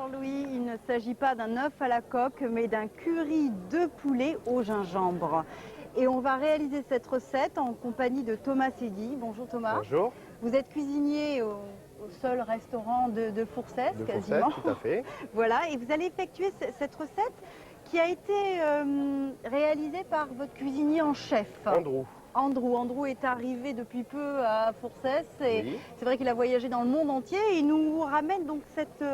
Jean-Louis, il ne s'agit pas d'un œuf à la coque, mais d'un curry de poulet au gingembre. Et on va réaliser cette recette en compagnie de Thomas Sédy. Bonjour Thomas. Bonjour. Vous êtes cuisinier au seul restaurant de Fourcès, quasiment. Tout à fait. Voilà, et vous allez effectuer cette recette qui a été réalisée par votre cuisinier en chef. Andrew est arrivé depuis peu à Fourcès et oui. C'est vrai qu'il a voyagé dans le monde entier et il nous ramène donc cette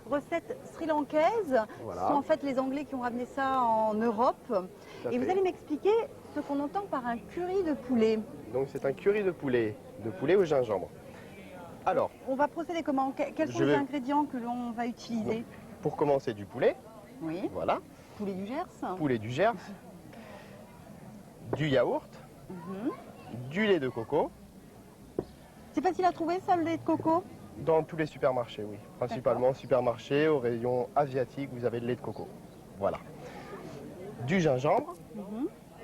recette sri-lankaise. Voilà. Ce sont en fait les Anglais qui ont ramené ça en Europe. Et vous allez m'expliquer ce qu'on entend par un curry de poulet. Donc c'est un curry de poulet au gingembre. Alors, on va procéder comment? Quels sont les ingrédients que l'on va utiliser? Pour commencer, du poulet. Oui. Voilà. Poulet du Gers. Poulet du Gers. Du yaourt. Du lait de coco. C'est facile à trouver ça, le lait de coco? Dans tous les supermarchés, oui. Principalement supermarchés, au rayon asiatique, vous avez le lait de coco. Voilà. Du gingembre.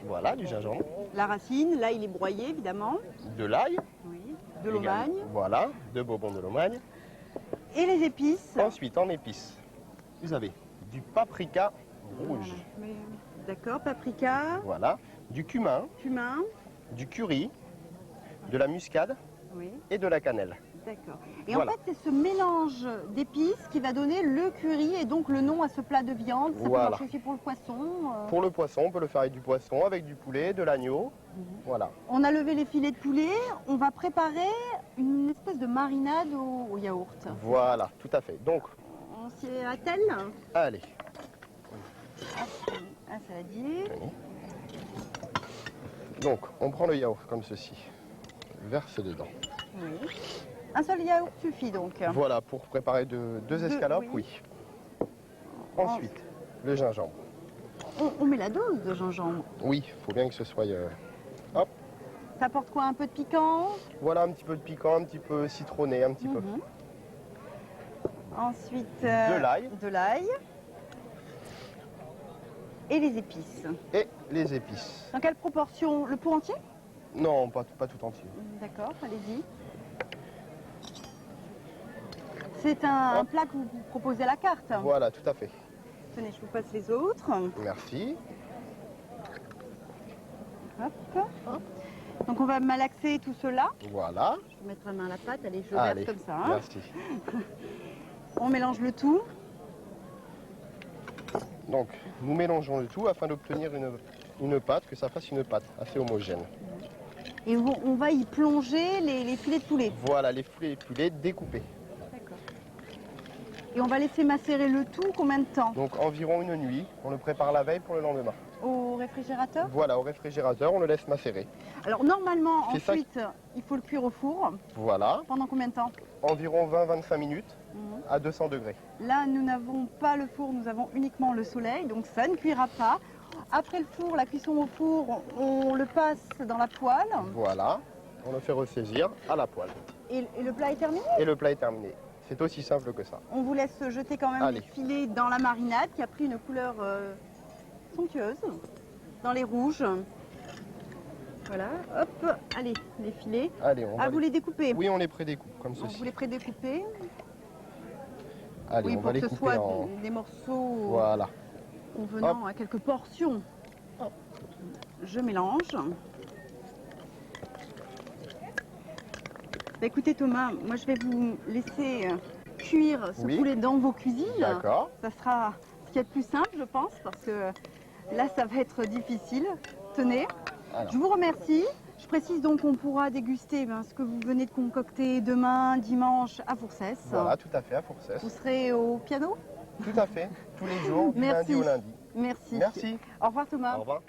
Voilà, du gingembre. La racine, là il est broyé évidemment. De l'ail. Oui. De Lomagne. Voilà, de Bourbon de Lomagne. Et les épices. Ensuite, en épices, vous avez du paprika rouge. Voilà. D'accord, paprika. Voilà. Du cumin. Du curry, de la muscade et de la cannelle. D'accord. Et voilà. En fait, c'est ce mélange d'épices qui va donner le curry et donc le nom à ce plat de viande. Ça peut marcher aussi pour le poisson. Pour le poisson, on peut le faire avec du poisson, avec du poulet, de l'agneau. Voilà. On a levé les filets de poulet. On va préparer une espèce de marinade au yaourt. Voilà, tout à fait. Donc, on s'y attelle. Allez. Un saladier. Oui. Donc, on prend le yaourt comme ceci, verse dedans. Oui. Un seul yaourt suffit donc. Voilà, pour préparer deux escalopes, oui. Ensuite, le gingembre. On met la dose de gingembre. Oui, il faut bien que ce soit... hop. Ça apporte quoi? Un peu de piquant? Voilà, un petit peu de piquant, un petit peu citronné, un petit peu. Ensuite, de l'ail. Et les épices. Et les épices. Dans quelle proportion? Le pot entier? Non, pas tout entier. D'accord, allez-y. C'est un plat que vous proposez à la carte? Voilà, tout à fait. Tenez, je vous passe les autres. Merci. Hop. Donc on va malaxer tout cela. Voilà. Je vais mettre la main à la pâte, allez, je verse comme ça. Merci. On mélange le tout. Donc, nous mélangeons le tout afin d'obtenir une pâte, que ça fasse une pâte assez homogène. Et on va y plonger les filets de poulet. Voilà, les filets de poulet découpés. D'accord. Et on va laisser macérer le tout combien de temps? Donc environ une nuit. On le prépare la veille pour le lendemain. Au réfrigérateur? Voilà, au réfrigérateur, on le laisse macérer. Alors normalement, ensuite, il faut le cuire au four. Voilà. Pendant combien de temps? Environ 20-25 minutes à 200 degrés. Là, nous n'avons pas le four, nous avons uniquement le soleil, donc ça ne cuira pas. Après le four, la cuisson au four, on le passe dans la poêle. Voilà, on le fait ressaisir à la poêle. Et le plat est terminé? Et le plat est terminé. C'est aussi simple que ça. On vous laisse jeter quand même les filets dans la marinade qui a pris une couleur somptueuse, dans les rouges. Voilà, hop, allez, les filets. Allez, vous les découpez? Oui, on les prédécoupe comme ceci. Vous les prédécoupez? Allez, oui, on va les couper pour que ce soit des morceaux voilà. convenant à quelques portions. Je mélange. Bah, écoutez Thomas, moi je vais vous laisser cuire ce poulet dans vos cuisines. D'accord. Ça sera ce qu'il y a de plus simple, je pense, parce que là ça va être difficile. Tenez. Alors. Je vous remercie. Je précise donc qu'on pourra déguster ce que vous venez de concocter demain, dimanche, à Fourcès. Voilà, tout à fait, à Fourcès. Vous serez au piano? Tout à fait, tous les jours, du lundi au lundi. Merci. Merci. Au revoir Thomas. Au revoir.